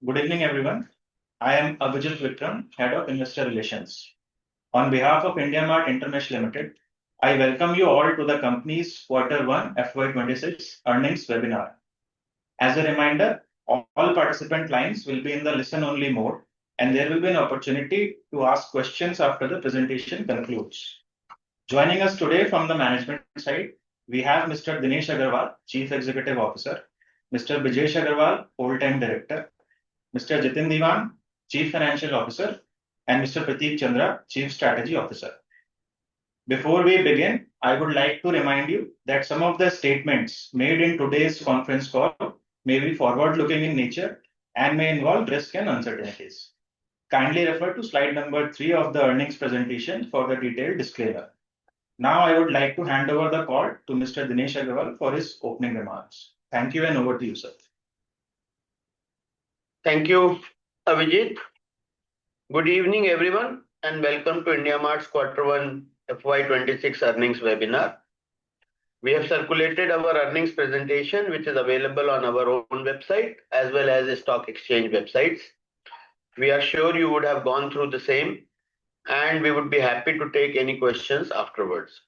Good evening, everyone. I am Abhijit Vikram, Head of Investor Relations. On behalf of Indiamart Intermesh Limited, I welcome you all to the company's Q1 FY26 earnings webinar. As a reminder, all participant lines will be in the listen-only mode, and there will be an opportunity to ask questions after the presentation concludes. Joining us today from the management side, we have Mr. Dinesh Agarwal, Chief Executive Officer, Mr. Brijesh Agarwal, Whole-Time Director, Mr. Jitin Diwan, Chief Financial Officer, and Mr. Prateek Chandra, Chief Strategy Officer. Before we begin, I would like to remind you that some of the statements made in today's conference call may be forward-looking in nature and may involve risk and uncertainties. Kindly refer to slide number 3 of the earnings presentation for the detailed disclaimer. Now I would like to hand over the call to Mr. Dinesh Agarwal for his opening remarks. Thank you and over to you, sir. Thank you, Abhijit. Good evening, everyone, and welcome to Indiamart's Q1 FY26 earnings webinar. We have circulated our earnings presentation, which is available on our own website as well as the stock exchange websites. We are sure you would have gone through the same, and we would be happy to take any questions afterwards.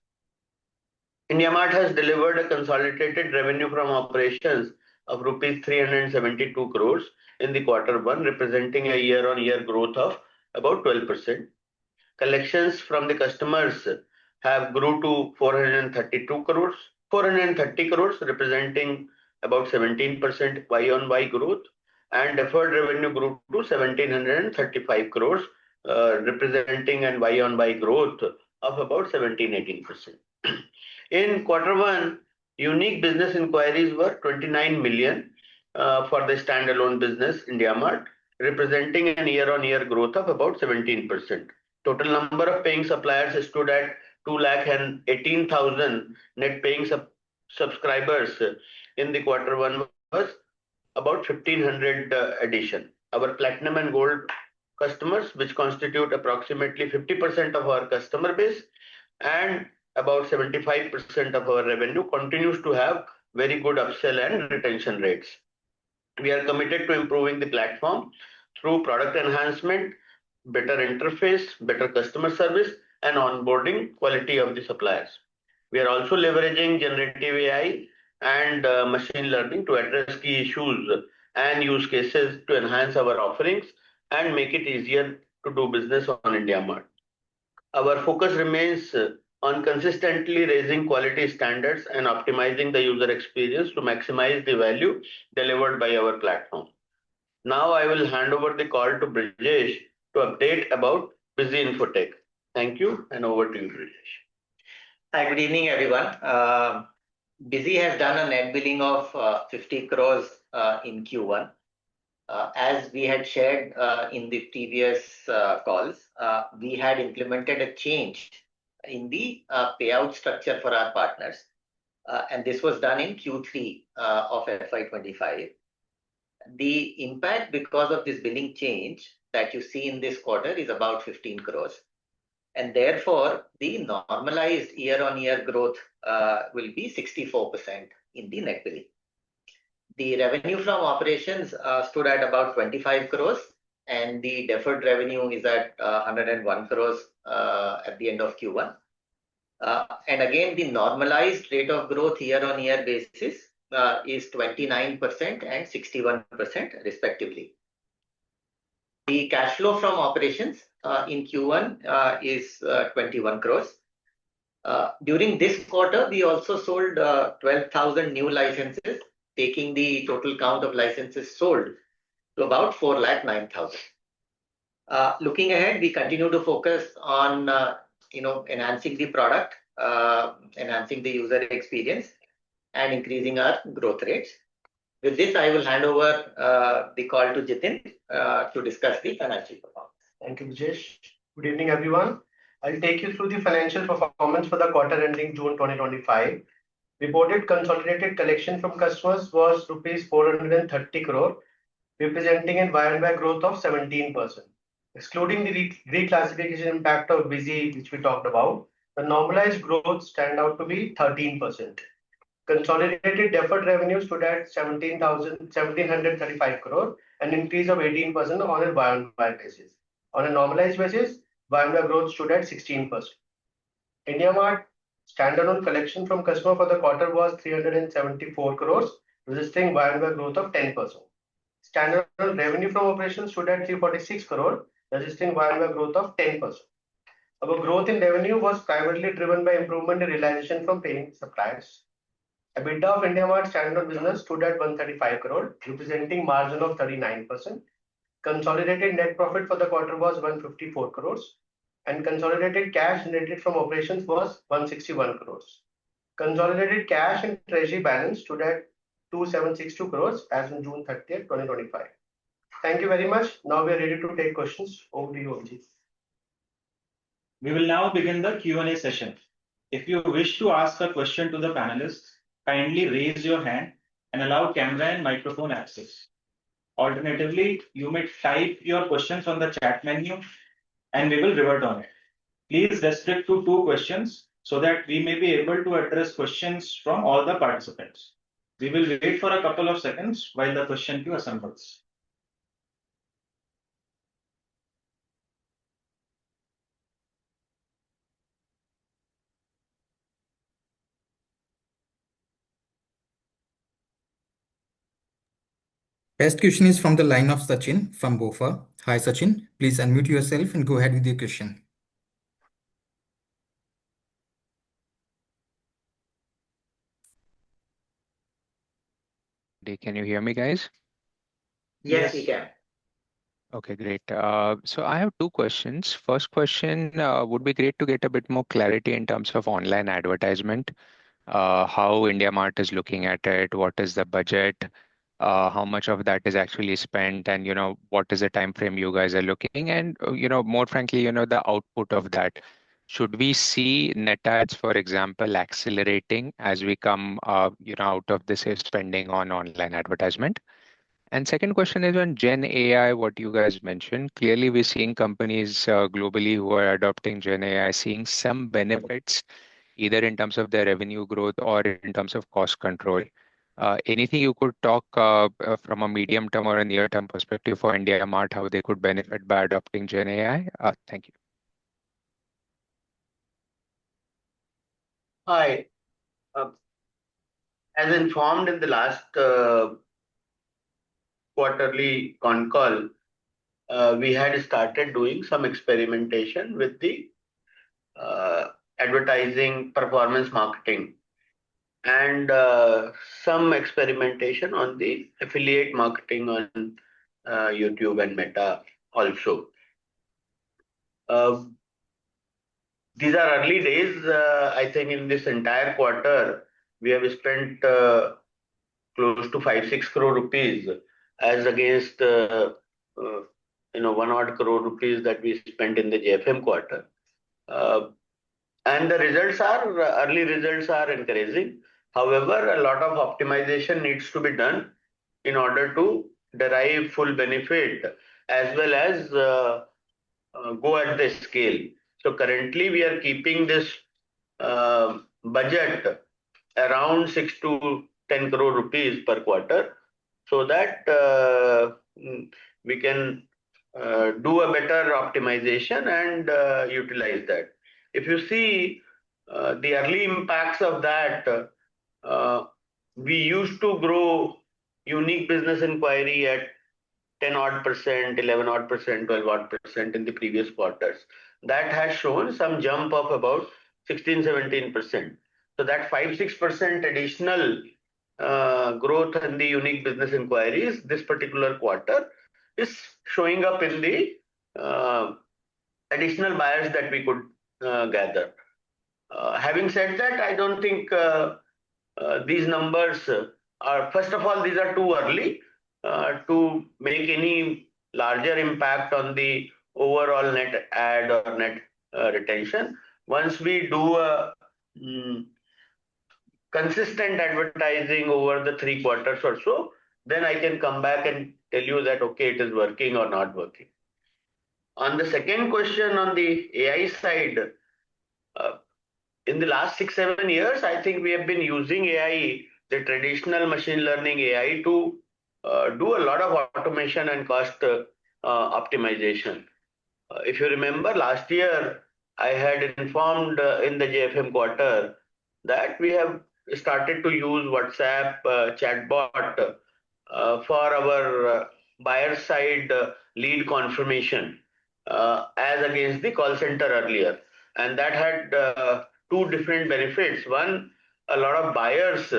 Indiamart has delivered a consolidated revenue from operations of rupees 372 crores in the Q1, representing a year-on-year growth of about 12%. Collections from the customers have grew to 430 crores, representing about 17% Y-on-Y growth, and deferred revenue grew to 1735 crores, representing an Y-on-Y growth of about 17-18%. In Q1, unique business inquiries were 29 million for the standalone business Indiamart, representing a year-on-year growth of about 17%. Total number of paying suppliers stood at 218,000 net paying subscribers in the Q1 was about 1,500 addition. Our platinum and gold customers, which constitute approximately 50% of our customer base and about 75% of our revenue, continues to have very good upsell and retention rates. We are committed to improving the platform through product enhancement, better interface, better customer service, and onboarding quality of the suppliers. We are also leveraging generative AI and machine learning to address key issues and use cases to enhance our offerings and make it easier to do business on Indiamart. Our focus remains on consistently raising quality standards and optimizing the user experience to maximize the value delivered by our platform. Now I will hand over the call to Brijesh to update about Busy Infotech. Thank you, and over to you, Brijesh. Hi, good evening, everyone. Busy has done a net billing of 50 crores in Q1. As we had shared in the previous calls, we had implemented a change in the payout structure for our partners, and this was done in Q3 of FY25. The impact because of this billing change that you see in this quarter is about 15 crores. And therefore, the normalized year-on-year growth will be 64% in the net billing. The revenue from operations stood at about 25 crores, and the deferred revenue is at 101 crores at the end of Q1. And again, the normalized rate of growth year-on-year basis is 29% and 61% respectively. The cash flow from operations in Q1 is 21 crores. During this quarter, we also sold 12,000 new licenses, taking the total count of licenses sold to about 409,000. Looking ahead, we continue to focus on enhancing the product, enhancing the user experience, and increasing our growth rates. With this, I will hand over the call to Jitin to discuss the financial performance. Thank you, Brijesh. Good evening, everyone. I'll take you through the financial performance for the quarter ending June 2025. Reported consolidated collection from customers was rupees 430 crore, representing a Y-on-Y growth of 17%. Excluding the reclassification impact of Busy, which we talked about, the normalized growth stand out to be 13%. Consolidated deferred revenue stood at 17,735 crore, an increase of 18% on a year-on-year basis. On a normalized basis, year-on-year growth stood at 16%. Indiamart standalone collection from customer for the quarter was 374 crores, registering year-on-year growth of 10%. Standalone revenue from operations stood at 346 crore, registering year-on-year growth of 10%. Our growth in revenue was primarily driven by improvement in realization from paying suppliers. EBITDA of Indiamart standalone business stood at 135 crore, representing margin of 39%. Consolidated net profit for the quarter was 154 crores, and consolidated cash generated from operations was 161 crores. Consolidated cash and treasury balance stood at 2762 crores as on June 30th, 2025. Thank you very much. Now we are ready to take questions. Over to you, Abhijit. We will now begin the Q&A session. If you wish to ask a question to the panelists, kindly raise your hand and allow camera and microphone access. Alternatively, you may type your questions on the chat menu and we will revert on it. Please restrict to 2 questions so that we may be able to address questions from all the participants. We will wait for a couple of seconds while the question queue assembles. First question is from the line of Sachin from BofA. Hi Sachin, please unmute yourself and go ahead with your question. Can you hear me, guys? Yes, we can. Okay, great. So I have 2 questions. First question, would be great to get a bit more clarity in terms of online advertisement. How Indiamart is looking at it, what is the budget, how much of that is actually spent, and what is the time frame you guys are looking, and more frankly, the output of that. Should we see net ads, for example, accelerating as we come out of this spending on online advertisement? And second question is on Gen AI, what you guys mentioned. Clearly, we're seeing companies globally who are adopting Gen AI, seeing some benefits, either in terms of their revenue growth or in terms of cost control. Anything you could talk from a medium term or a near term perspective for Indiamart, how they could benefit by adopting Gen AI? Thank you. Hi. As informed in the last quarterly con call, we had started doing some experimentation with the advertising performance marketing and some experimentation on the affiliate marketing on YouTube and Meta also. These are early days. I think in this entire quarter, we have spent close to 5-6 crore rupees as against 1 odd crore rupees that we spent in the JFM quarter. And the early results are encouraging. However, a lot of optimization needs to be done in order to derive full benefit as well as go at the scale. So currently we are keeping this budget around 6 to 10 crore rupees per quarter so that we can do a better optimization and utilize that. If you see the early impacts of that, we used to grow unique business inquiry at 10 odd %, 11 odd %, 12 odd % in the previous quarters. That has shown some jump of about 16-17%. So that 5-6% additional growth in the unique business inquiries this particular quarter is showing up in the additional buyers that we could gather. Having said that, I don't think these numbers are, first of all, these are too early to make any larger impact on the overall net ad or net retention. Once we do a consistent advertising over the 3 quarters or so, then I can come back and tell you that, okay, it is working or not working. On the second question on the AI side, in the last 6-7 years, I think we have been using AI, the traditional machine learning AI, to do a lot of automation and cost optimization. If you remember, last year I had informed in the JFM quarter that we have started to use WhatsApp chatbot for our buyer side lead confirmation as against the call center earlier. And that had two different benefits. One, a lot of buyers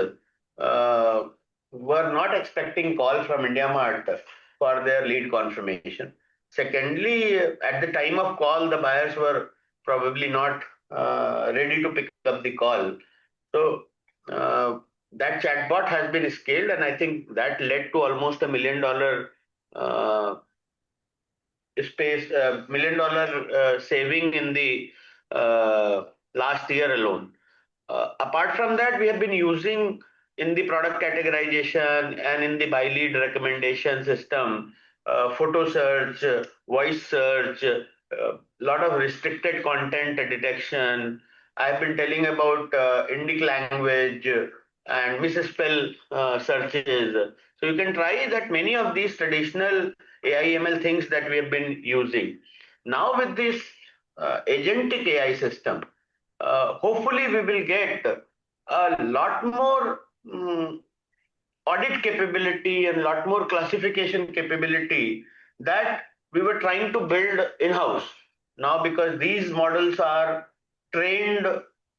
were not expecting call from IndiaMart for their lead confirmation. Secondly, at the time of call, the buyers were probably not ready to pick up the call. So that chatbot has been scaled, and I think that led to almost $1 million $1 million saving in the last year alone. Apart from that, we have been using in the product categorization and in the buy lead recommendation system, photo search, voice search, lot of restricted content detection. I've been telling about Indic language and misspell searches. So you can try that many of these traditional AI/ML things that we have been using. Now with this agentic AI system, hopefully we will get a lot more audit capability and a lot more classification capability that we were trying to build in-house. Now, because these models are trained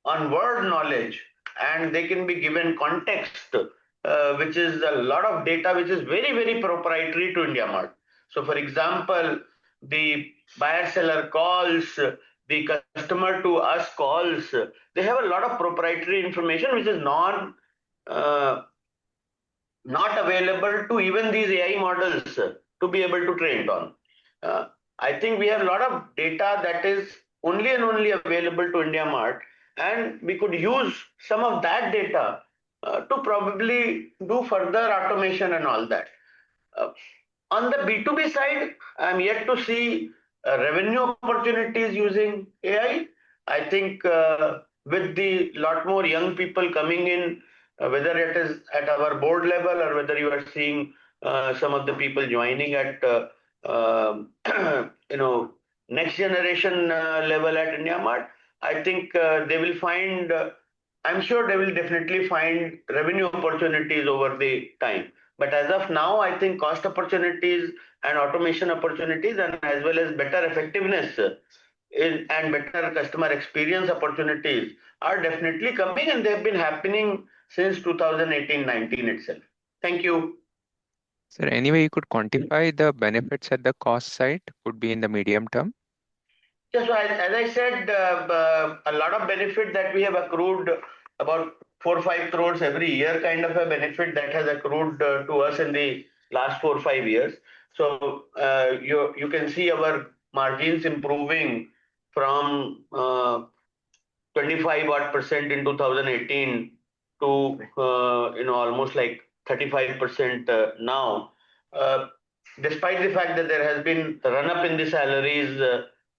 on word knowledge and they can be given context, which is a lot of data which is very, very proprietary to IndiaMart. So, for example, the buyer-seller calls, the customer to us calls, they have a lot of proprietary information which is not available to even these AI models to be able to train on. I think we have a lot of data that is only and only available to IndiaMart, and we could use some of that data to probably do further automation and all that. On the B2B side, I'm yet to see revenue opportunities using AI. I think with the lot more young people coming in, whether it is at our board level or whether you are seeing some of the people joining at next generation level at IndiaMart, I think they will find. I'm sure they will definitely find revenue opportunities over the time. But as of now, I think cost opportunities and automation opportunities, and as well as better effectiveness and better customer experience opportunities are definitely coming, and they've been happening since 2018-19 itself. Thank you. Sir, any way you could quantify the benefits at the cost side would be in the medium term? Yes, so as I said, a lot of benefit that we have accrued, about 4 or 5 crores every year, kind of a benefit that has accrued to us in the last 4 or 5 years. So you can see our margins improving from 25% in 2018 to almost like 35% now. Despite the fact that there has been a run up in the salaries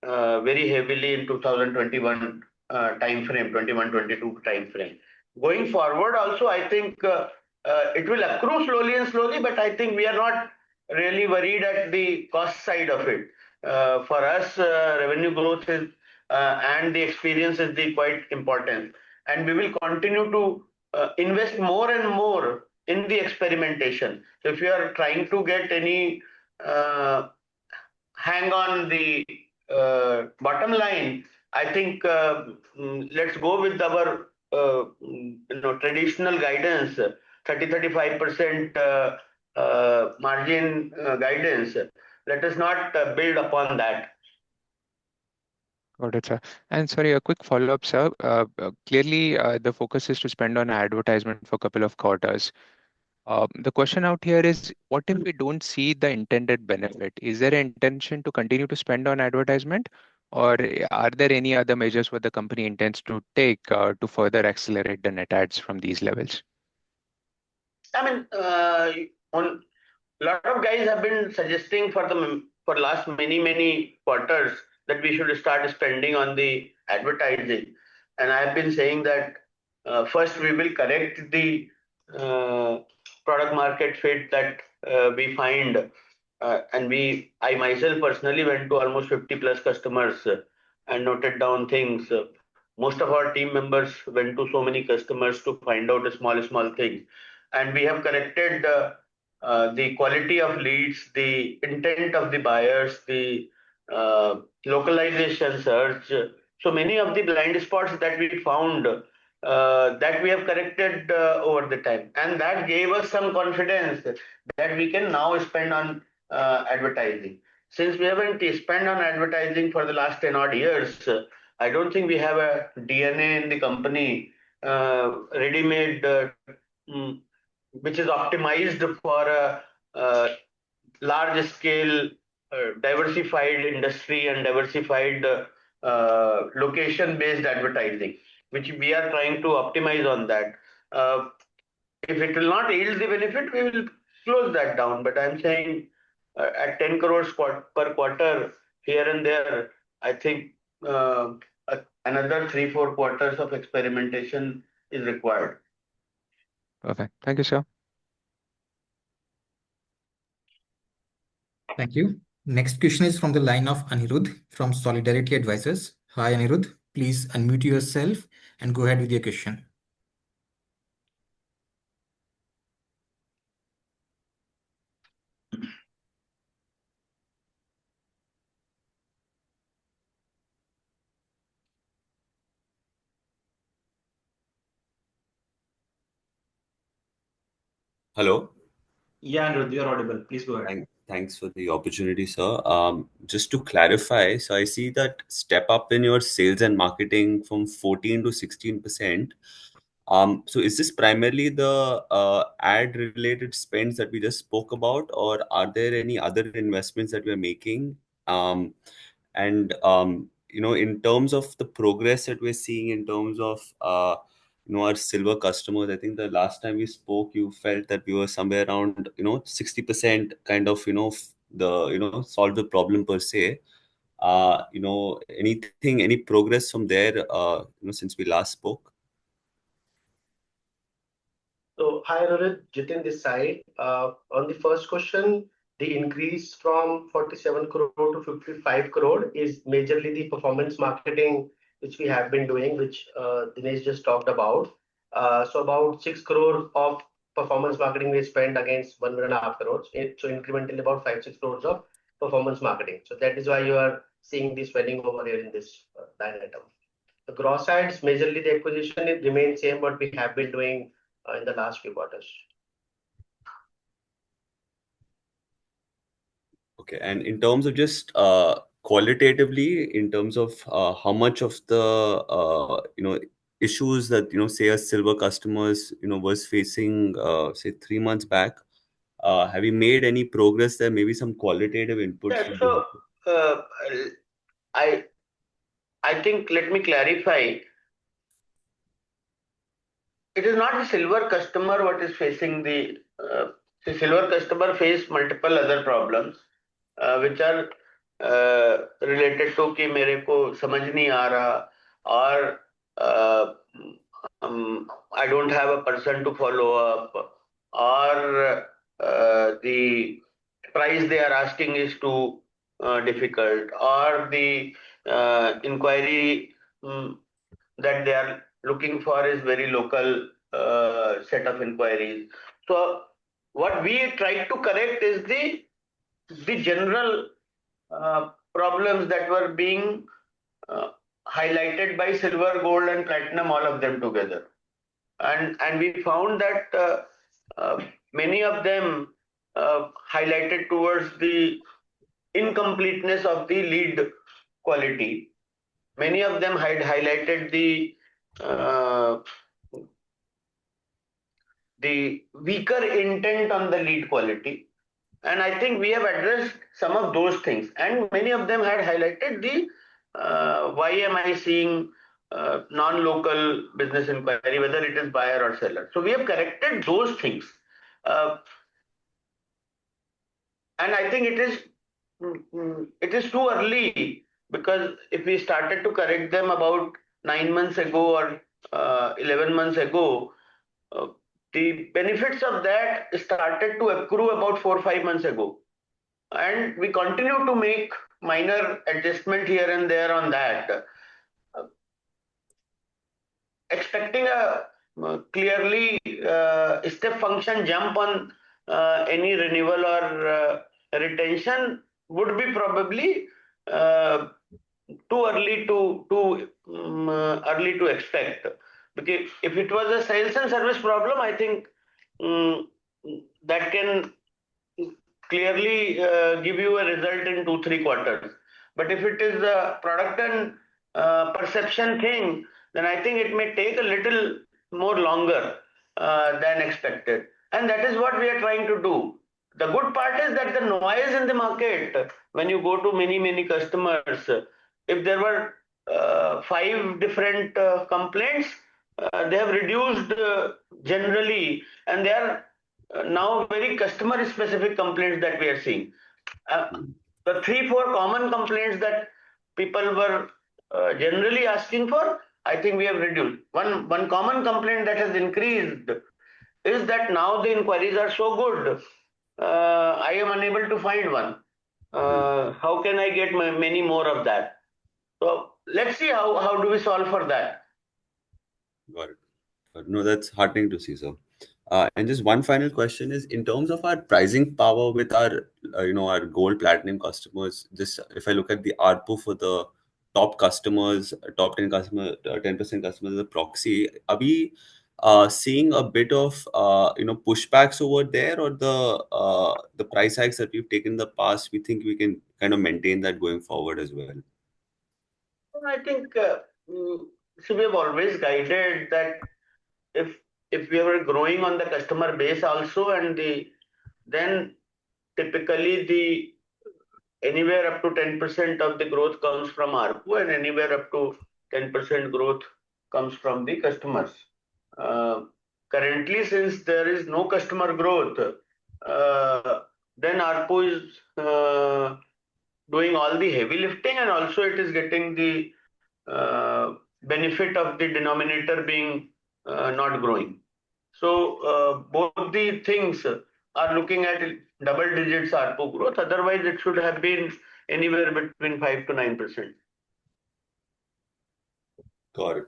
very heavily in 2021 time frame, 21-22 time frame. Going forward, also I think it will accrue slowly and slowly, but I think we are not really worried at the cost side of it. For us, revenue growth is and the experience is the quite important, and we will continue to invest more and more in the experimentation. So if you are trying to get any hang on the bottom line, I think let's go with our traditional guidance, 30-35% margin guidance. Let us not build upon that. Got it, sir. And sorry, a quick follow-up, sir. Clearly, the focus is to spend on advertisement for a couple of quarters. The question out here is, what if we don't see the intended benefit? Is there an intention to continue to spend on advertisement, or are there any other measures what the company intends to take to further accelerate the net ads from these levels? I mean, a lot of guys have been suggesting for last many quarters that we should start spending on the advertising. And I have been saying that first we will correct the product market fit that we find. I myself personally went to almost 50 plus customers and noted down things. Most of our team members went to so many customers to find out a small things. And we have corrected the quality of leads, the intent of the buyers, the localization search. So many of the blind spots that we found that we have corrected over the time. And that gave us some confidence that we can now spend on advertising. Since we haven't spent on advertising for the last 10 odd years, I don't think we have a DNA in the company ready-made which is optimized for a large scale diversified industry and diversified location based advertising, which we are trying to optimize on that. If it will not yield the benefit, we will close that down. But I'm saying at 10 crores per quarter here and there, I think another 3-4 quarters of experimentation is required. Perfect. Thank you, sir. Thank you. Next question is from the line of Anirudh from Solidarity Advisors. Hi, Anirudh. Please unmute yourself and go ahead with your question. Hello. Yeah, Anirudh, you're audible. Please go ahead. Thanks for the opportunity, sir. Just to clarify, so I see that step up in your sales and marketing from 14 to 16%. So is this primarily the ad-related spends that we just spoke about, or are there any other investments that we're making? And in terms of the progress that we're seeing in terms of our silver customers, I think the last time we spoke, you felt that we were somewhere around 60% kind of solve the problem per se. Any progress from there since we last spoke? So, hi, Rohit, Jitin this side. On the first question, the increase from 47 crore to 55 crore is majorly the performance marketing which we have been doing, which Dinesh just talked about. So about 6 crore of performance marketing we spent against 1.5 crores. So incrementally about 5-6 crores of performance marketing. So that is why you are seeing this swelling over here in this line item. The gross ads, majorly the acquisition, it remains same what we have been doing in the last few quarters. Okay, and in terms of just qualitatively, in terms of how much of the issues that say a silver customers was facing say 3 months back, have you made any progress there? Maybe some qualitative inputs. Yeah, so I think let me clarify. It is not the silver customer what is facing the silver customer face multiple other problems which are related to कि मेरे को समझ नहीं आ रहा or I don't have a person to follow up or the price they are asking is too difficult or the inquiry that they are looking for is very local set of inquiries. So what we try to correct is the general problems that were being highlighted by silver, gold, and platinum, all of them together. And we found that many of them highlighted towards the incompleteness of the lead quality. Many of them had highlighted the weaker intent on the lead quality. And I think we have addressed some of those things. And many of them had highlighted the why am I seeing non-local business inquiry, whether it is buyer or seller. So we have corrected those things. And I think it is too early, because if we started to correct them about 9 months ago or 11 months ago, the benefits of that started to accrue about 4 or 5 months ago. And we continue to make minor adjustment here and there on that, expecting a clearly step function jump on any renewal or retention would be probably too early to expect. Because if it was a sales and service problem, I think that can clearly give you a result in 2-3 quarters. But if it is a product and perception thing, then I think it may take a little more longer than expected. And that is what we are trying to do. The good part is that the noise in the market, when you go to many customers, if there were 5 different complaints, they have reduced generally, and they are now very customer specific complaints that we are seeing. The 3-4 common complaints that people were generally asking for, I think we have reduced. One common complaint that has increased is that now the inquiries are so good, I am unable to find one. How can I get many more of that? So let's see how do we solve for that. Got it. No, that's heartening to see, sir. And just one final question is, in terms of our pricing power with our, our gold platinum customers, just if I look at the ARPU for the top customers, top 10 customer, 10% customers as a proxy, are we seeing a bit of, pushbacks over there, or the price hikes that we've taken in the past, we think we can kind of maintain that going forward as well? I think so we have always guided that if we were growing on the customer base also, and then typically the anywhere up to 10% of the growth comes from ARPU, and anywhere up to 10% growth comes from the customers. Currently, since there is no customer growth, then ARPU is doing all the heavy lifting, and also it is getting the benefit of the denominator being not growing. So both the things are looking at double digits ARPU growth. Otherwise, it should have been anywhere between 5 to 9%. Got it.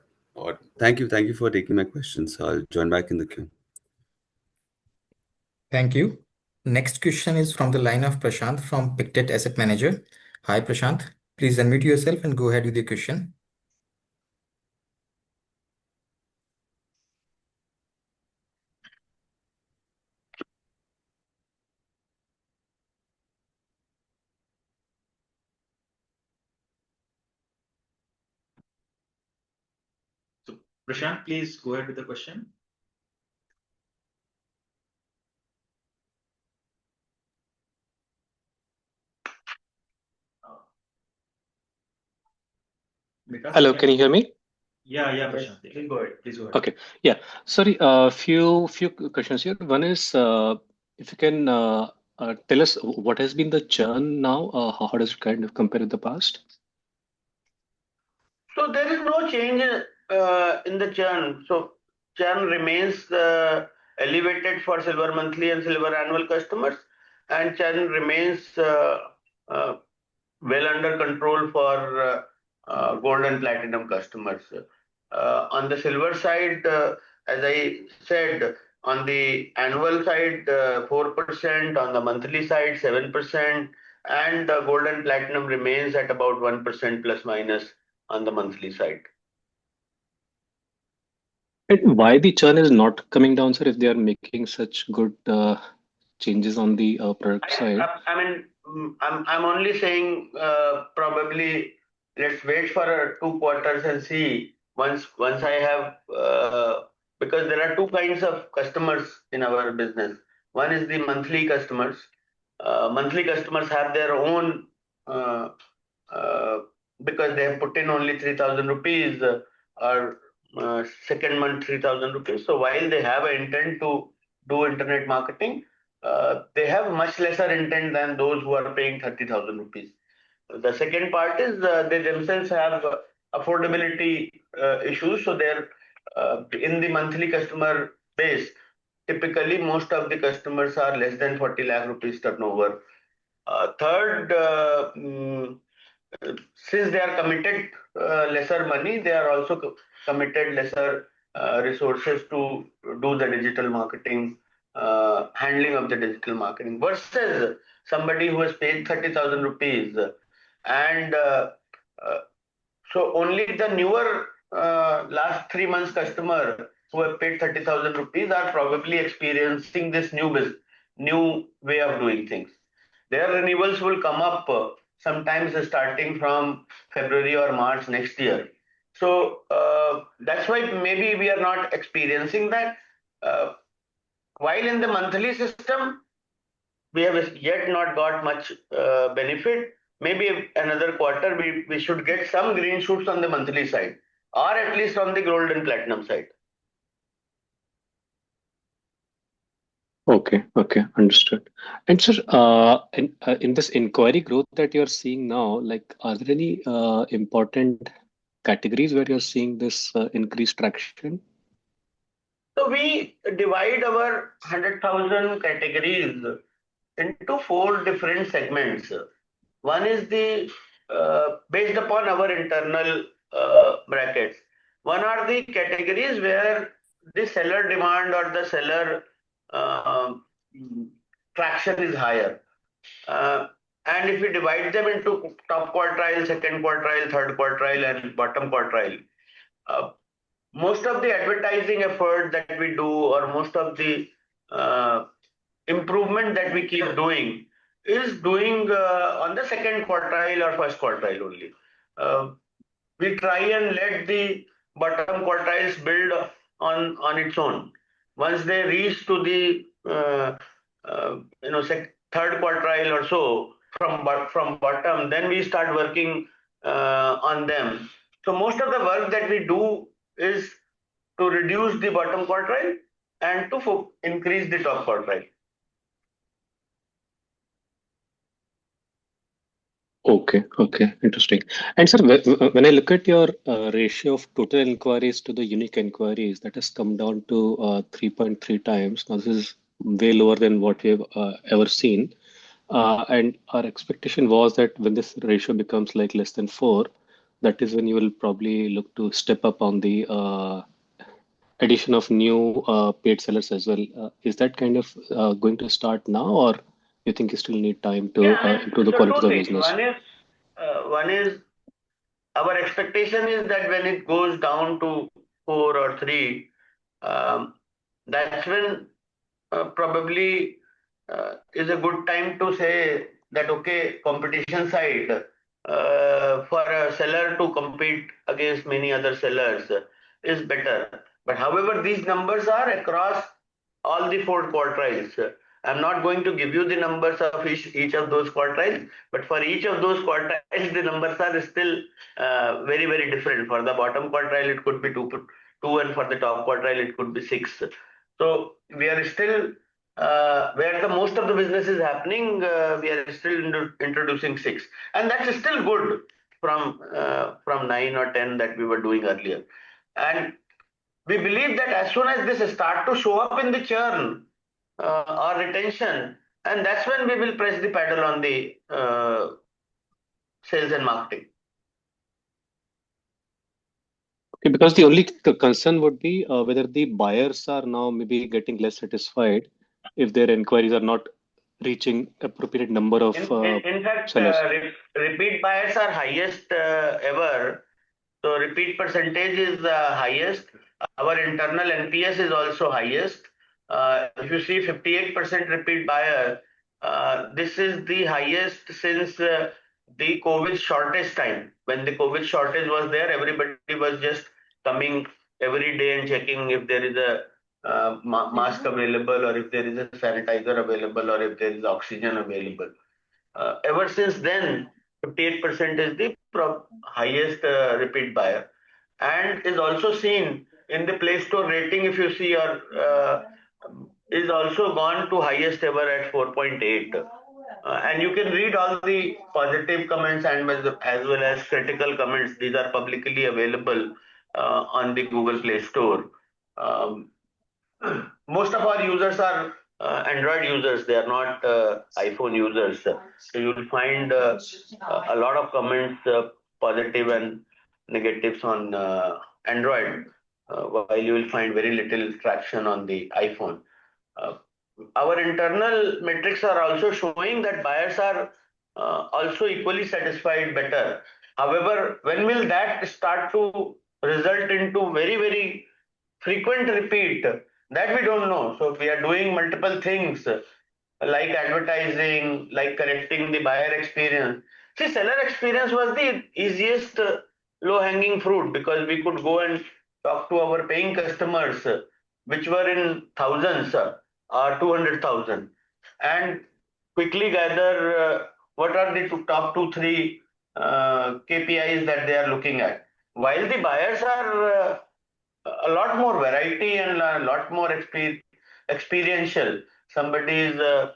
Thank you for taking my questions. I'll join back in the queue. Thank you. Next question is from the line of Prashant from Pictet Asset Manager. Hi, Prashant. Please unmute yourself and go ahead with your question. So, Prashant, please go ahead with the question. Hello, can you hear me? Yeah, Prashant. Please go ahead. Okay. Yeah. Sorry, few questions here. One is, if you can tell us what has been the churn now, how does it kind of compare with the past? So there is no change in the churn. So churn remains elevated for silver monthly and silver annual customers, and churn remains well under control for gold and platinum customers. On the silver side, as I said, on the annual side, 4%, on the monthly side, 7%, and gold and platinum remains at about 1% plus minus on the monthly side. And why the churn is not coming down, sir, if they are making such good changes on the product side? I mean, I'm only saying probably let's wait for 2 quarters and see once I have because there are 2 kinds of customers in our business. One is the monthly customers. Monthly customers have their own because they have put in only 3,000 rupees or second month 3,000 rupees. So while they have an intent to do internet marketing, they have much lesser intent than those who are paying 30,000 rupees. The second part is they themselves have affordability issues. So they're in the monthly customer base. Typically, most of the customers are less than 40 lakh rupees turnover. Third, since they are committed lesser money, they are also committed lesser resources to do the digital marketing, handling of the digital marketing, versus somebody who has paid 30,000 rupees. And so only the newer last 3 months customer who have paid 30,000 rupees are probably experiencing this new way of doing things. Their renewals will come up sometimes starting from February or March next year. So that's why maybe we are not experiencing that. While in the monthly system, we have yet not got much benefit. Maybe another quarter we should get some green shoots on the monthly side, or at least on the gold and platinum side. Okay, understood. And sir, in this inquiry growth that you're seeing now, like, are there any important categories where you're seeing this increased traction? So we divide our 100,000 categories into 4 different segments. One is the based upon our internal brackets. One are the categories where the seller demand or the seller uh, traction is higher. And if we divide them into top quartile, second quartile, third quartile, and bottom quartile, most of the advertising effort that we do, or most of the uh, improvement that we keep doing, is doing on the second quartile or first quartile only. We try and let the bottom quartiles build on its own. Once they reach to the third quartile or so from bottom, then we start working on them. So most of the work that we do is to reduce the bottom quartile and to increase the top quartile. Okay, interesting. And sir, when I look at your ratio of total inquiries to the unique inquiries, that has come down to 3.3 times. Now, this is way lower than what we have ever seen. And our expectation was that when this ratio becomes like less than 4, that is when you will probably look to step up on the addition of new paid sellers as well. Is that kind of going to start now, or you think you still need time to Yeah, I mean, improve the so quality two of the things. business? One is our expectation is that when it goes down to 4 or 3, that's when probably is a good time to say that, okay, competition side, for a seller to compete against many other sellers is better. But however, these numbers are across all the 4 quartiles. I'm not going to give you the numbers of each of those quartiles, but for each of those quartiles, the numbers are still very, very different. For the bottom quartile, it could be 2, and for the top quartile, it could be 6. So we are still where the most of the business is happening, we are still introducing 6, and that's still good from 9 or 10 that we were doing earlier. And we believe that as soon as this start to show up in the churn or retention, and that's when we will press the pedal on the sales and marketing. Okay, because the only concern would be whether the buyers are now maybe getting less satisfied if their inquiries are not reaching appropriate number of In fact, sellers. repeat buyers are highest ever. So repeat percentage is highest. Our internal NPS is also highest. If you see 58% repeat buyer, this is the highest since the COVID shortage time. When the COVID shortage was there, everybody was just coming every day and checking if there is a mask available, or if there is a sanitizer available, or if there is oxygen available. Ever since then, 58% is the highest repeat buyer, and is also seen in the Play Store rating. If you see, or is also gone to highest ever at 4.8. And you can read all the positive comments and as well as critical comments. These are publicly available on the Google Play Store. Most of our users are Android users. They are not iPhone users. So you'll find a lot of comments, positive and negatives on Android, while you will find very little traction on the iPhone. Our internal metrics are also showing that buyers are also equally satisfied better. However, when will that start to result into very, very frequent repeat? That we don't know. So we are doing multiple things like advertising, like correcting the buyer experience. See, seller experience was the easiest low-hanging fruit because we could go and talk to our paying customers, which were in thousands or 200,000, and quickly gather what are the top two, three KPIs that they are looking at. While the buyers are a lot more variety and a lot more experiential. Somebody is a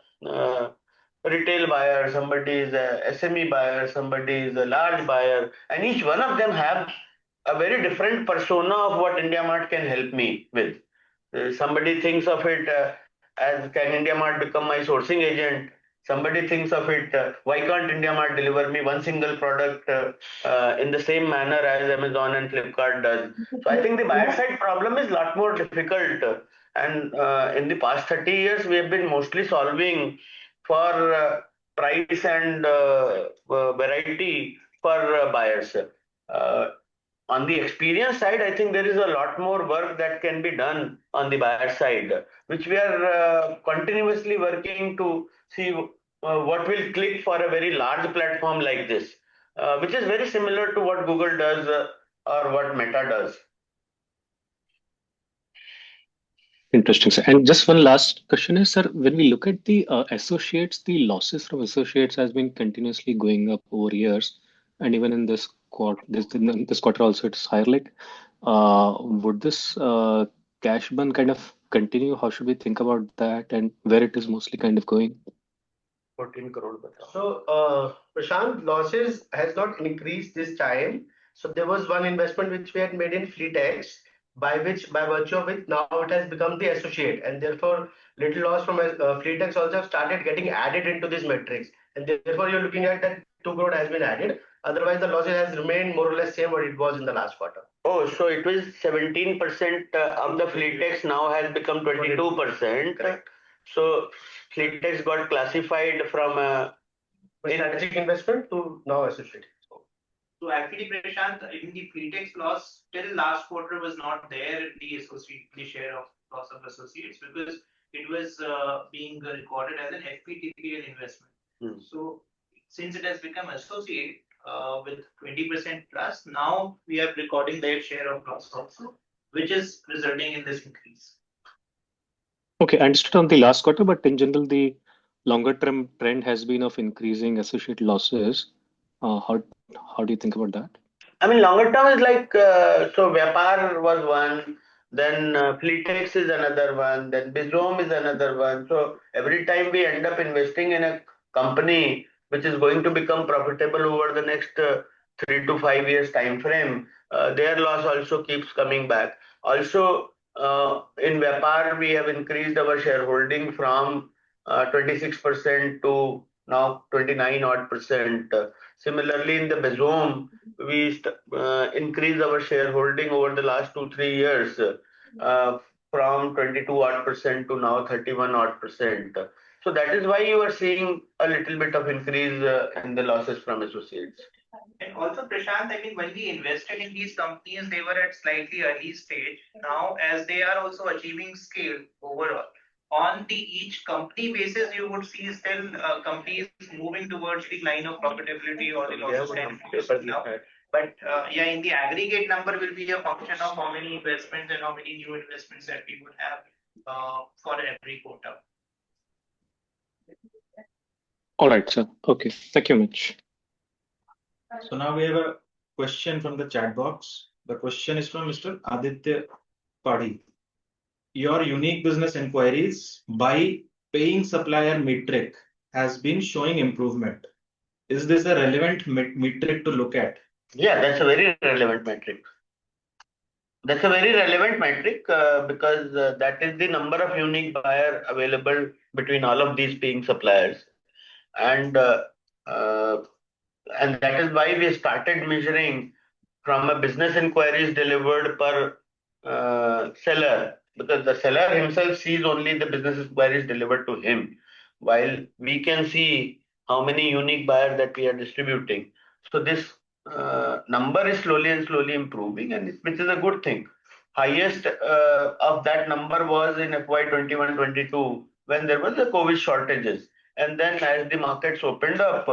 retail buyer, somebody is a SME buyer, somebody is a large buyer, and each one of them have a very different persona of what IndiaMart can help me with. Somebody thinks of it as, can IndiaMart become my sourcing agent? Somebody thinks of it, why can't IndiaMart deliver me one single product in the same manner as Amazon and Flipkart does? So I think the buyer side problem is a lot more difficult. And in the past 30 years, we have been mostly solving for price and variety for buyers. On the experience side, I think there is a lot more work that can be done on the buyer side, which we are continuously working to see what will click for a very large platform like this, which is very similar to what Google does or what Meta does. Interesting, sir. And just one last question is, sir, when we look at the associates, the losses from associates has been continuously going up over years, and even in this quarter, this quarter also it's higher. Like, would this cash burn kind of continue? How should we think about that, and where it is mostly kind of going? 14 crore. So, Prashant, losses has not increased this time. So there was one investment which we had made in FleetX, by virtue of which now it has become the associate, and therefore little loss from FleetX also have started getting added into this metrics, and therefore you're looking at that 2 crore has been added. Otherwise, the losses has remained more or less same what it was in the last quarter. Oh, so it was 17% of the FleetX now has become 22%. Correct. So FleetX got classified from a strategic investment to now associate. So actually, Prashant, in the FleetX loss till last quarter was not there the share of loss of associates because it was being recorded as an FPTPL investment. So since it has become associate with 20% plus, now we are recording their share of loss also, which is resulting in this increase. Okay, I understood on the last quarter, but in general, the longer term trend has been of increasing associate losses. How do you think about that? I mean, longer term is like, so Vyapar was one, then FleetX is another one, then Bizome is another one. So every time we end up investing in a company which is going to become profitable over the next 3 to 5 years time frame, their loss also keeps coming back. Also, in Vyapar, we have increased our shareholding from 26% to now 29 odd percent. Similarly, in the Bizome, we increased our shareholding over the last 2-3 years from 22 odd percent to now 31 odd percent. So that is why you are seeing a little bit of increase in the losses from associates. And also, Prashant, I mean, when we invested in these companies, they were at slightly early stage. Now, as they are also achieving scale overall, on the each company basis, you would see still companies moving towards the line of profitability or the losses now. But yeah, in the aggregate number will be a function of how many investments and how many new investments that we would have for every quarter. All right, sir. Okay, thank you much. So now we have a question from the chat box. The question is from Mr. Aditya Padi. Your unique business inquiries by paying supplier metric has been showing improvement. Is this a relevant metric to look at? Yeah, that's a very relevant metric. That's a very relevant metric because that is the number of unique buyer available between all of these paying suppliers, and uh, and that is why we started measuring from a business inquiries delivered per seller, because the seller himself sees only the business inquiries delivered to him, while we can see how many unique buyers that we are distributing. So this number is slowly and slowly improving, and which is a good thing. Highest of that number was in FY 21-22 when there was the COVID shortages, and then as the markets opened up,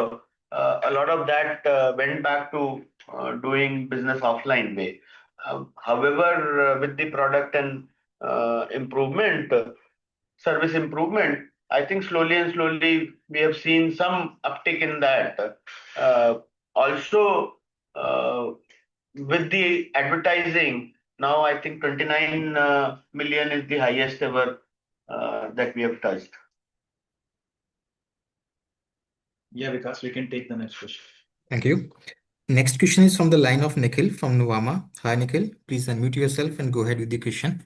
a lot of that went back to doing business offline way. However, with the product and improvement, service improvement, I think slowly and slowly we have seen some uptick in that. Also, with the advertising, now I think 29 million is the highest ever that we have touched. Yeah, Vikas, we can take the next question. Thank you. Next question is from the line of Nikhil from Nuvama. Hi, Nikhil. Please unmute yourself and go ahead with the question.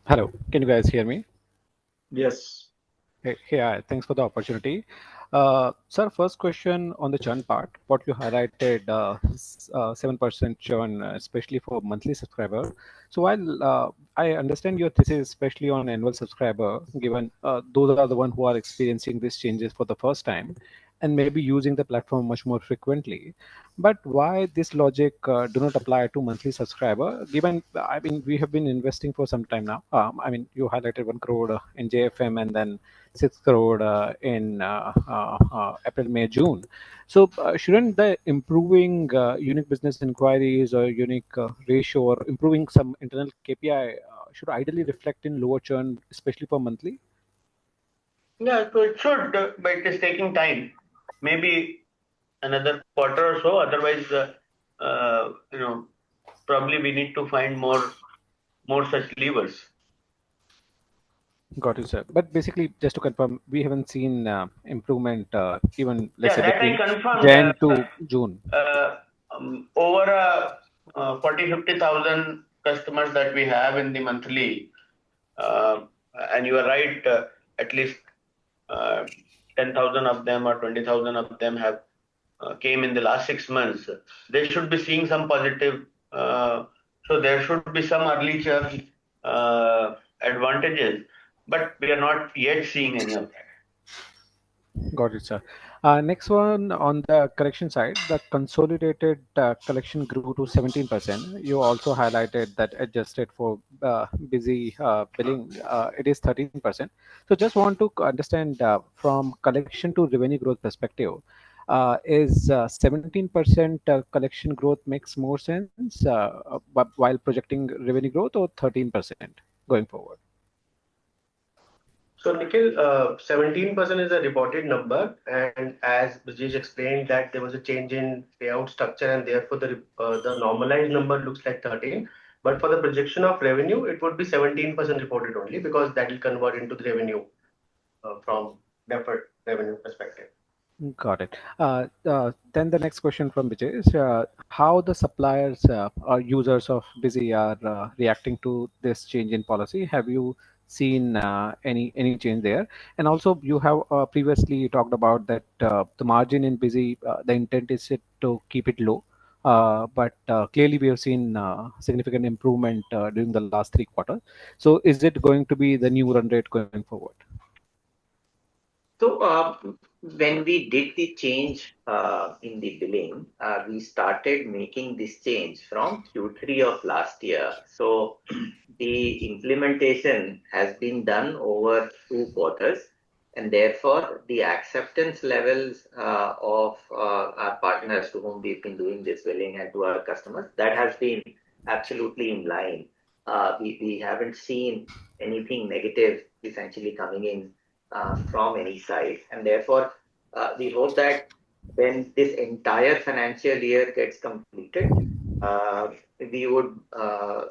Hello, can you guys hear me? Yes. Hey, thanks for the opportunity. Sir, first question on the churn part, what you highlighted, 7% churn, especially for monthly subscriber. So while I understand your thesis, especially on annual subscriber, given those are the one who are experiencing these changes for the first time and maybe using the platform much more frequently. But why this logic do not apply to monthly subscriber? Given, I mean, we have been investing for some time now. I mean, you highlighted 1 crore in JFM and then 6 crore in April, May, June. So shouldn't the improving unique business inquiries or unique ratio or improving some internal KPI should ideally reflect in lower churn, especially for monthly? Yeah, so it should, but it is taking time. Maybe another quarter or so. Otherwise, probably we need to find more such levers. Got it, sir. But basically, just to confirm, we haven't seen improvement even, let's say, that I between confirmed. Jan to June. Over 40,000-50,000 customers that we have in the monthly, and you are right, at least 10,000 of them or 20,000 of them have came in the last 6 months. They should be seeing some positive. So there should be some early churn advantages, but we are not yet seeing any of that. Got it, sir. Next one on the collection side, the consolidated collection grew to 17%. You also highlighted that adjusted for busy billing, it is 13%. So just want to understand from collection to revenue growth perspective, is 17% collection growth makes more sense while projecting revenue growth, or 13% going forward? So Nikhil, 17% is a reported number, and as Brijesh explained that there was a change in payout structure, and therefore the normalized number looks like 13. But for the projection of revenue, it would be 17% reported only, because that will convert into the revenue from deferred revenue perspective. Got it. Then the next question from Vijay is how the suppliers or users of Busy are reacting to this change in policy. Have you seen any change there? And also, you have previously talked about that the margin in Busy, the intent is to keep it low. But clearly, we have seen significant improvement during the last 3 quarters. So, is it going to be the new run rate going forward? So when we did the change in the billing, we started making this change from Q3 of last year. So the implementation has been done over 2 quarters, and therefore the acceptance levels of our partners to whom we've been doing this billing and to our customers, that has been absolutely in line. We haven't seen anything negative essentially coming in from any side. And therefore, we hope that when this entire financial year gets completed, we would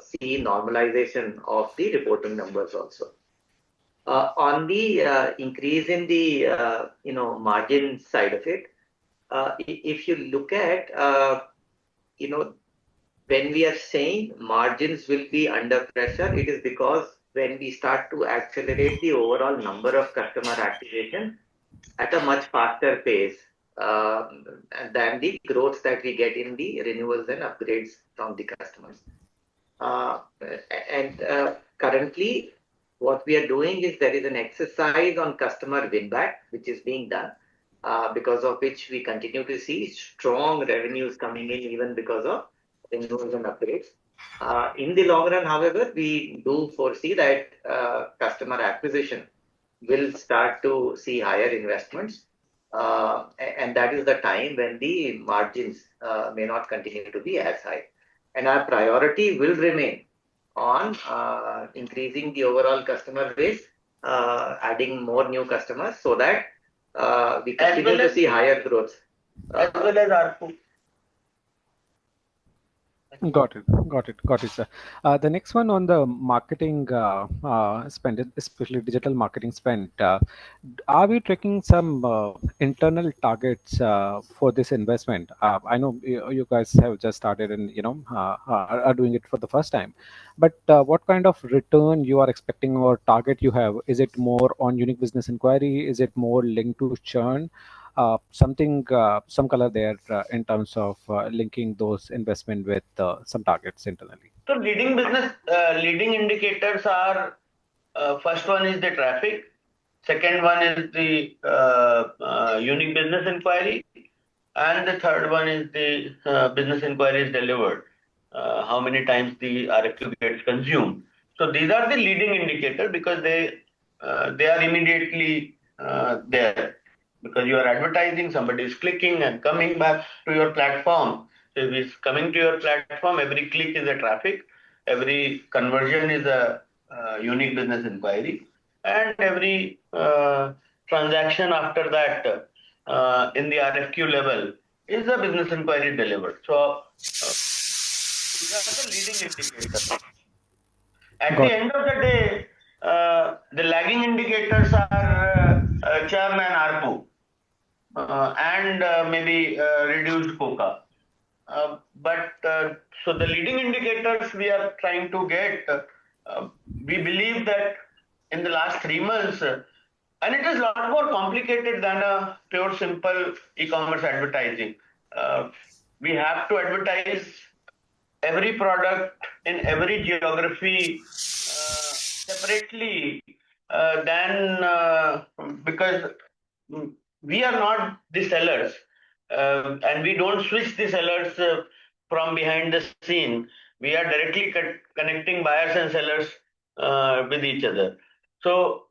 see normalization of the reporting numbers also. On the increase in the margin side of it, if you look at when we are saying margins will be under pressure, it is because when we start to accelerate the overall number of customer acquisition at a much faster pace uh, than the growth that we get in the renewals and upgrades from the customers. And currently, what we are doing is there is an exercise on customer win back, which is being done, because of which we continue to see strong revenues coming in, even because of renewals and upgrades. In the long run, however, we do foresee that customer acquisition will start to see higher investments. And that is the time when the margins may not continue to be as high. And our priority will remain on increasing the overall customer base, adding more new customers so that we continue to see higher growth. As well as ARPU. Got it, sir. The next one on the marketing spend, especially digital marketing spend. Are we tracking some internal targets for this investment? I know you guys have just started and are doing it for the first time, but what kind of return you are expecting or target you have? Is it more on unique business inquiry? Is it more linked to churn? Some color there in terms of linking those investment with some targets internally. So leading indicators are, first one is the traffic, second one is the unique business inquiry, and the third one is the business inquiries delivered. How many times the RFQ gets consumed. So these are the leading indicators because they are immediately there. Because you are advertising, somebody is clicking and coming back to your platform. So if it's coming to your platform, every click is a traffic, every conversion is a unique business inquiry, and every transaction after that in the RFQ level is a business inquiry delivered. So these are the leading indicators. At the end of the day, the lagging indicators are churn and ARPU. And maybe reduced COCA. So the leading indicators we are trying to get, we believe that in the last 3 months, and it is a lot more complicated than a pure simple e-commerce advertising. We have to advertise every product in every geography separately because we are not the sellers and we don't switch the sellers from behind the scene. We are directly connecting buyers and sellers with each other. So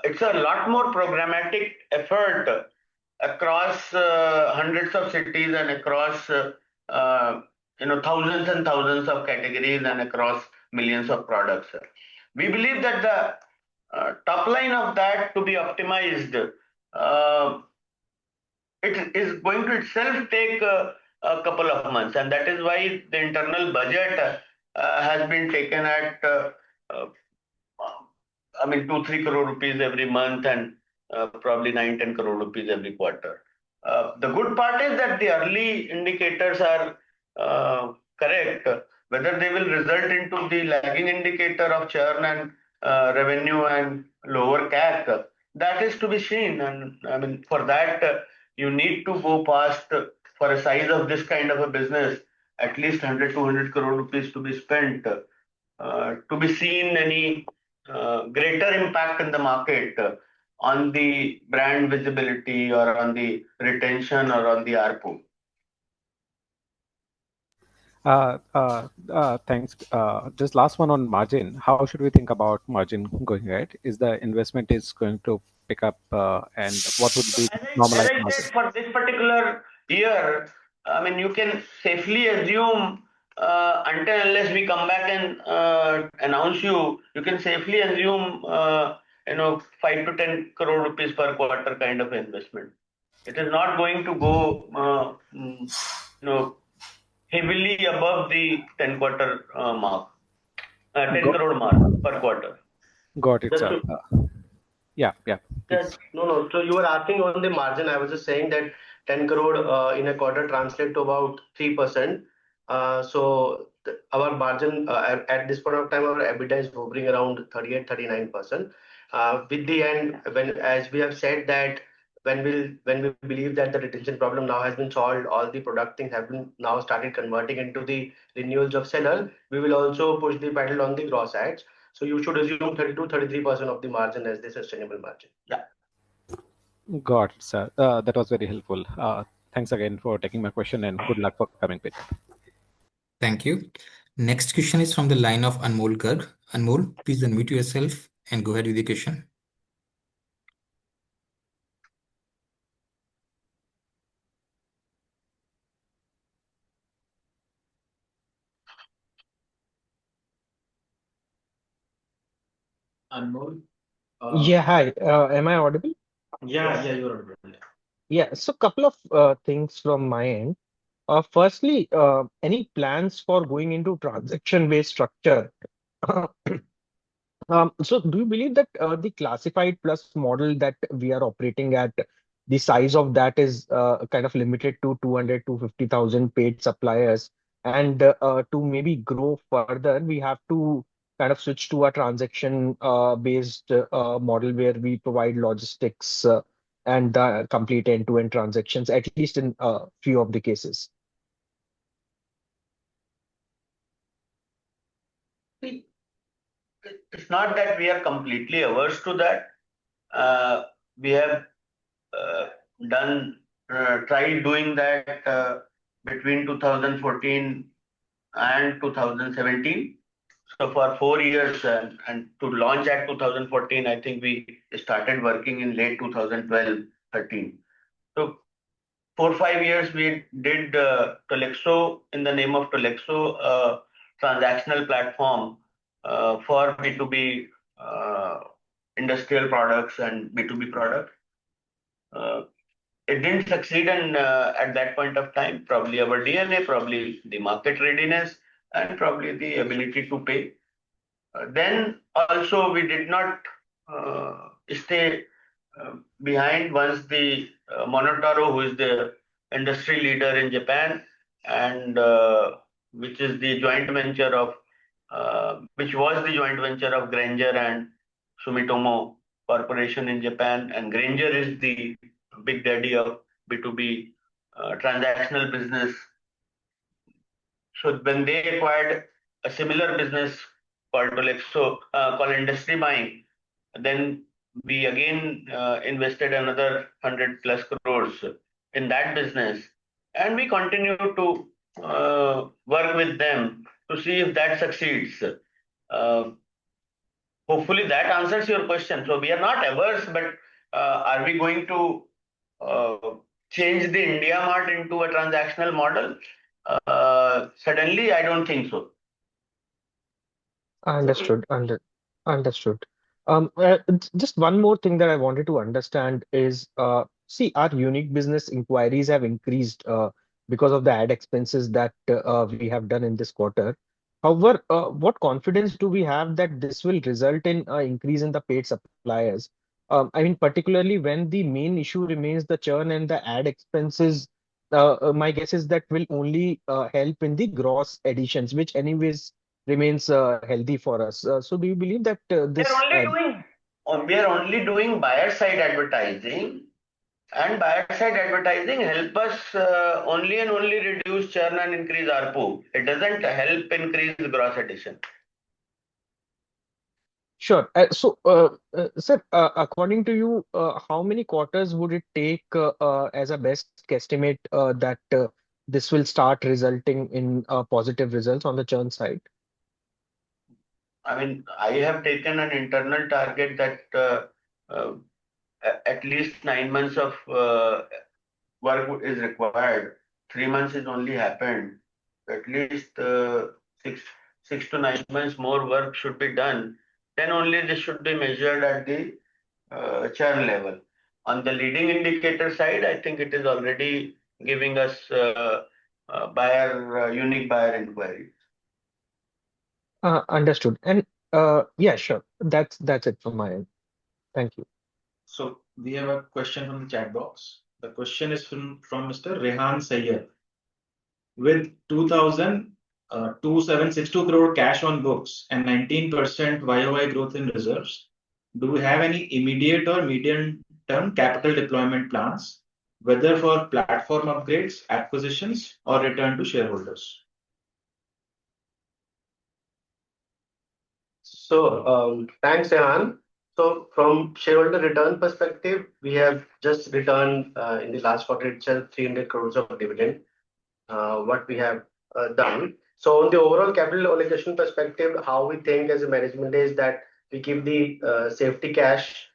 it's a lot more programmatic effort across hundreds of cities and across thousands and thousands of categories and across millions of products. We believe that the top line of that to be optimized, it is going to itself take a couple of months, and that is why the internal budget has been taken at 2-3 crore rupees every month and probably 9-10 crore rupees every quarter. The good part is that the early indicators are correct. Whether they will result into the lagging indicator of churn and revenue and lower CAC, that is to be seen. And for that, you need to go past, for a size of this kind of a business, at least 100-200 crore rupees to be spent to be seen any greater impact in the market on the brand visibility or on the retention or on the ARPU. Thanks. Just last one on margin. How should we think about margin going ahead? Is the investment going to pick up and what would be normalized as I margin? said, for this particular year, you can safely assume until unless we come back and announce you can safely assume 5 to 10 crore rupees per quarter kind of investment. It is not going to go heavily above the 10 quarter mark, 10 Got, crore mark per quarter. got it, Just sir. to, Yeah, yes, please. no. So you were asking on the margin. I was just saying that 10 crore in a quarter translate to about 3%. Our margin at this point of time, our EBITDA is hovering around 38-39%. With the end, when as we have said that when we believe that the retention problem now has been solved, all the product things have been now started converting into the renewals of seller, we will also push the pedal on the gross ads. So you should assume 32-33% of the margin as the sustainable margin. Yeah. Got it, sir. That was very helpful. Thanks again for taking my question and good luck for coming with. Thank you. Next question is from the line of Anmol Garg. Anmol, please unmute yourself and go ahead with the question. Anmol. Yeah, hi. Am I audible? Yeah, you're audible. Yeah, so couple of things from my end. Firstly, any plans for going into transaction-based structure? So do you believe that the classified plus model that we are operating at, the size of that is kind of limited to 200-250,000 paid suppliers, and to maybe grow further, we have to kind of switch to a transaction based model where we provide logistics and complete end-to-end transactions, at least in a few of the cases. It's not that we are completely averse to that. We have tried doing that between 2014 and 2017. So for 4 years and to launch at 2014, I think we started working in late 2012-13. So 4-5 years we did Tolexo in the name of Tolexo, transactional platform for B2B industrial products and B2B products. It didn't succeed at that point of time, probably our DNA, probably the market readiness, and probably the ability to pay. Then also we did not stay behind once the Monotaro, who is the industry leader in Japan, and which was the joint venture of Granger and Sumitomo Corporation in Japan, and Granger is the big daddy of B2B transactional business. So when they acquired a similar business called Tolexo, called Industry Buying, then we again invested another 100 plus crores in that business, and we continue to work with them to see if that succeeds. Hopefully that answers your question. So we are not averse, but are we going to change the Indiamart into a transactional model? Suddenly, I don't think so. Understood. Understood. Just one more thing that I wanted to understand is, see, our unique business inquiries have increased because of the ad expenses that we have done in this quarter. However, what confidence do we have that this will result in an increase in the paid suppliers? I mean, particularly when the main issue remains the churn and the ad expenses, my guess is that will only help in the gross additions, which anyways remains healthy for us. So do you believe that We are only doing buyer side advertising, and buyer side advertising help us only and only reduce churn and increase ARPU. It doesn't help increase gross addition. Sure. Sir, according to you, how many quarters would it take as a best guesstimate that this will start resulting in positive results on the churn side? I mean, I have taken an internal target that at least 9 months of work is required. 3 months has only happened. At least 6 to 9 months more work should be done. Then only this should be measured at the churn level. On the leading indicator side, I think it is already giving us unique buyer inquiries. Understood. And yeah, sure. That's it from my end. Thank you. So we have a question from the chat box. The question is from Mr. Rehan Sayyed. With 2,2762 crore cash on books and 19% YOY growth in reserves, do we have any immediate or medium-term capital deployment plans, whether for platform upgrades, acquisitions, or return to shareholders? So thanks, Rehan. So from shareholder return perspective, we have just returned in the last quarter itself 300 crores of dividend, what we have done. So on the overall capital allocation perspective, how we think as a management is that we give the safety cash,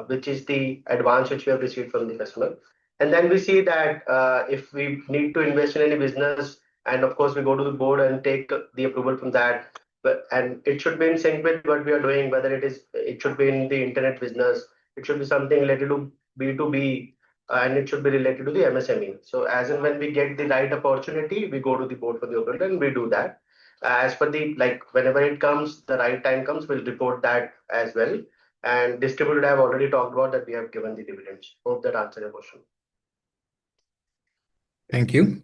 which is the advance which we have received from the customer. And then we see that if we need to invest in any business, and of course we go to the board and take the approval from that. And it should be in sync with what we are doing, whether it should be in the internet business, it should be something related to B2B, and it should be related to the MSME. So as and when we get the right opportunity, we go to the board for the approval and we do that. As per the whenever it comes, the right time comes, we'll report that as well. And distributed, I've already talked about that we have given the dividends. Hope that answered your question. Thank you.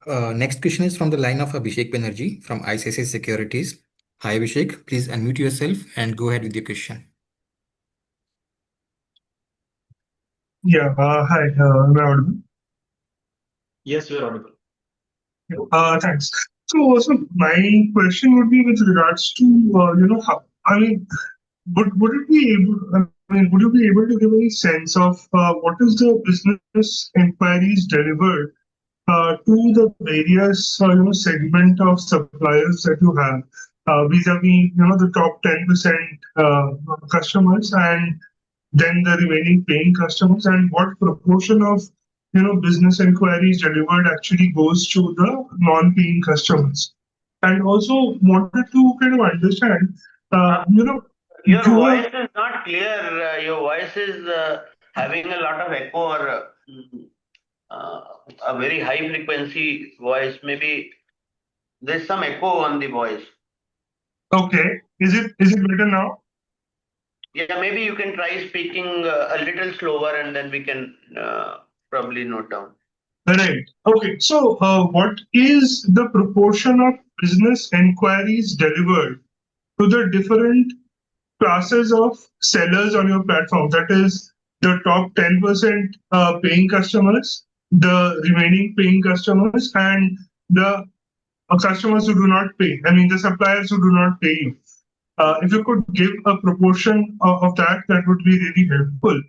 Next question is from the line of Abhishek Banerjee from ICICI Securities. Hi, Abhishek. Please unmute yourself and go ahead with your question. Yeah, hi, am I audible? Yes, you are audible. Thanks. So my question would be with regards to, how, I mean, would it be able, I mean, would you be able to give any sense of what is the business inquiries delivered to the various, segment of suppliers that you have, vis-a-vis, the top 10% customers and then the remaining paying customers, and what proportion of business inquiries delivered actually goes to the non-paying customers? And also wanted to kind of understand, Your you voice have is not clear. Your voice is having a lot of echo or a very high frequency voice. Maybe there's some echo on the voice. okay. Is it better now? Yeah, maybe you can try speaking a little slower and then we can probably note down. Right. Okay. So, what is the proportion of business inquiries delivered to the different classes of sellers on your platform? That is the top 10% paying customers, the remaining paying customers, and the customers who do not pay. I mean, the suppliers who do not pay you. If you could give a proportion of that, that would be really helpful.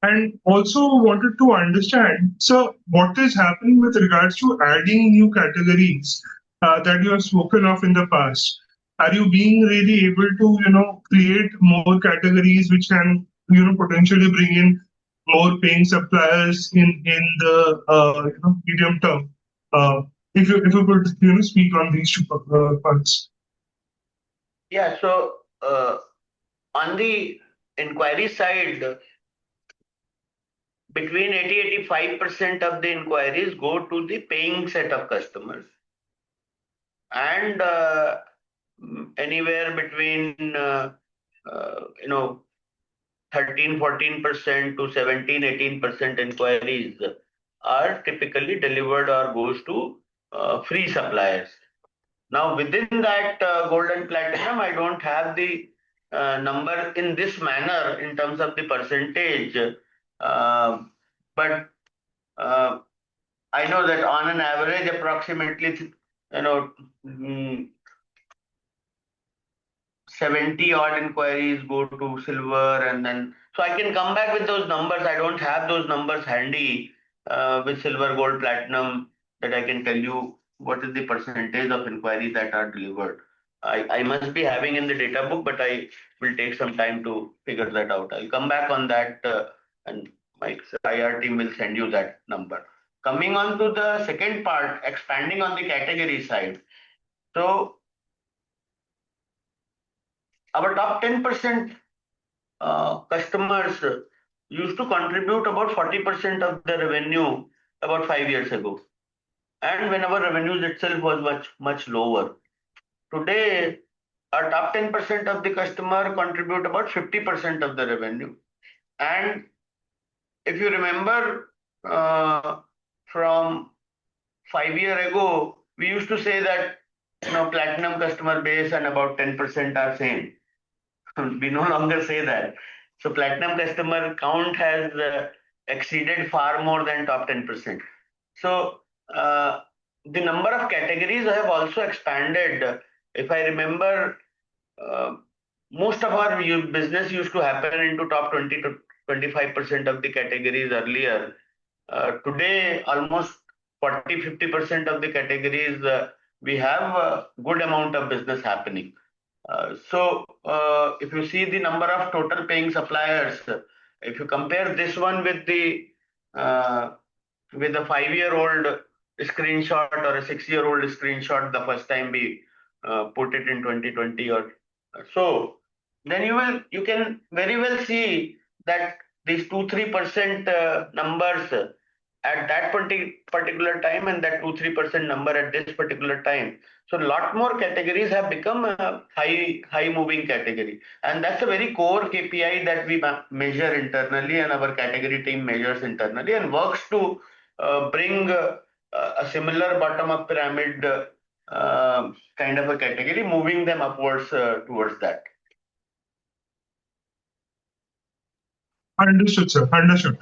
And also wanted to understand, so what is happening with regards to adding new categories that you have spoken of in the past? Are you being really able to, create more categories which can, potentially bring in more paying suppliers in the medium term? If you could, speak on these two parts. Yeah, so on the inquiry side, between 80-85% of the inquiries go to the paying set of customers, and anywhere between 13-14% to 17-18% inquiries are typically delivered or goes to free suppliers. Now within that gold and platinum, I don't have the number in this manner in terms of the percentage, but I know that on an average, approximately 70 odd inquiries go to silver, and then so I can come back with those numbers. I don't have those numbers handy with silver, gold, platinum, that I can tell you what is the percentage of inquiries that are delivered. I must be having in the data book, but I will take some time to figure that out. I'll come back on that, and my IR team will send you that number. Coming on to the second part, expanding on the category side. So our top 10% customers used to contribute about 40% of the revenue about 5 years ago. and when our revenues itself was much lower. Today, our top 10% of the customer contribute about 50% of the revenue. And if you remember, from 5 years ago, we used to say that platinum customer base and about 10% are same. We no longer say that. So platinum customer count has exceeded far more than top 10%. So the number of categories have also expanded. If I remember, most of our business used to happen into top 20 to 25% of the categories earlier. Today, almost 40-50% of the categories, we have a good amount of business happening. So if you see the number of total paying suppliers, if you compare this one with the 5-year-old screenshot or a 6-year-old screenshot, the first time we put it in 2020 or so, then you can very well see that these 2-3% numbers at that particular time and that 2-3% number at this particular time. So a lot more categories have become a high moving category, and that's a very core KPI that we measure internally, and our category team measures internally and works to bring a similar bottom up pyramid kind of a category, moving them upwards towards that. Understood, sir. Understood.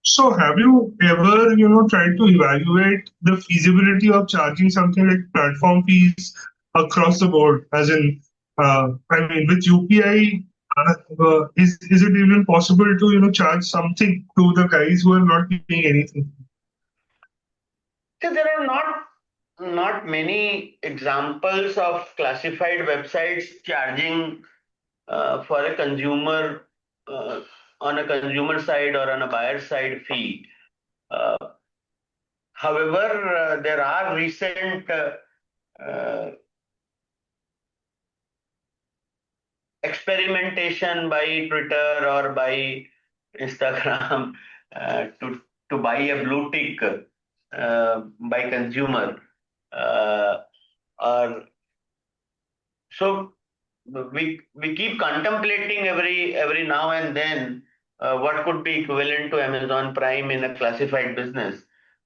So have you ever, tried to evaluate the feasibility of charging something like platform fees across the board? As in, I mean, with UPI, is it even possible to, charge something to the guys who are not paying anything? So there are not many examples of classified websites charging for a consumer on a consumer side or on a buyer side fee. However, there are recent experimentation by Twitter or by Instagram to buy a blue tick by consumer. Or so we keep contemplating every now and then what could be equivalent to Amazon Prime in a classified business,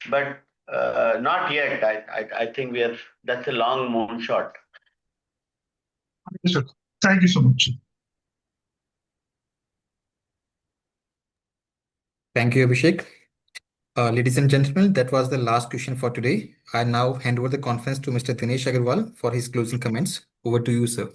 but not yet. I think that's a long moonshot. Understood. Thank you so much. Thank you, Abhishek. Ladies and gentlemen, that was the last question for today. I now hand over the conference to Mr. Dinesh Agarwal for his closing comments. Over to you, sir.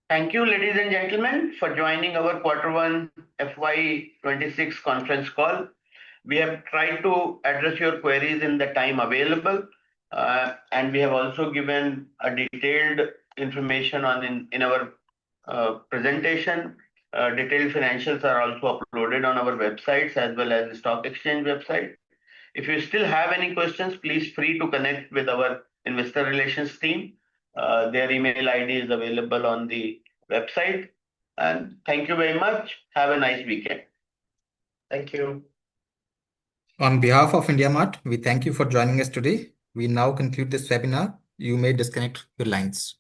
Thank you, ladies and gentlemen, for joining our Q1 FY26 conference call. We have tried to address your queries in the time available, and we have also given a detailed information in our presentation. Detailed financials are also uploaded on our websites as well as the stock exchange website. If you still have any questions, please free to connect with our investor relations team. Their email ID is available on the website. And thank you very much. Have a nice weekend. Thank you. On behalf of Indiamart, we thank you for joining us today. We now conclude this webinar. You may disconnect your lines.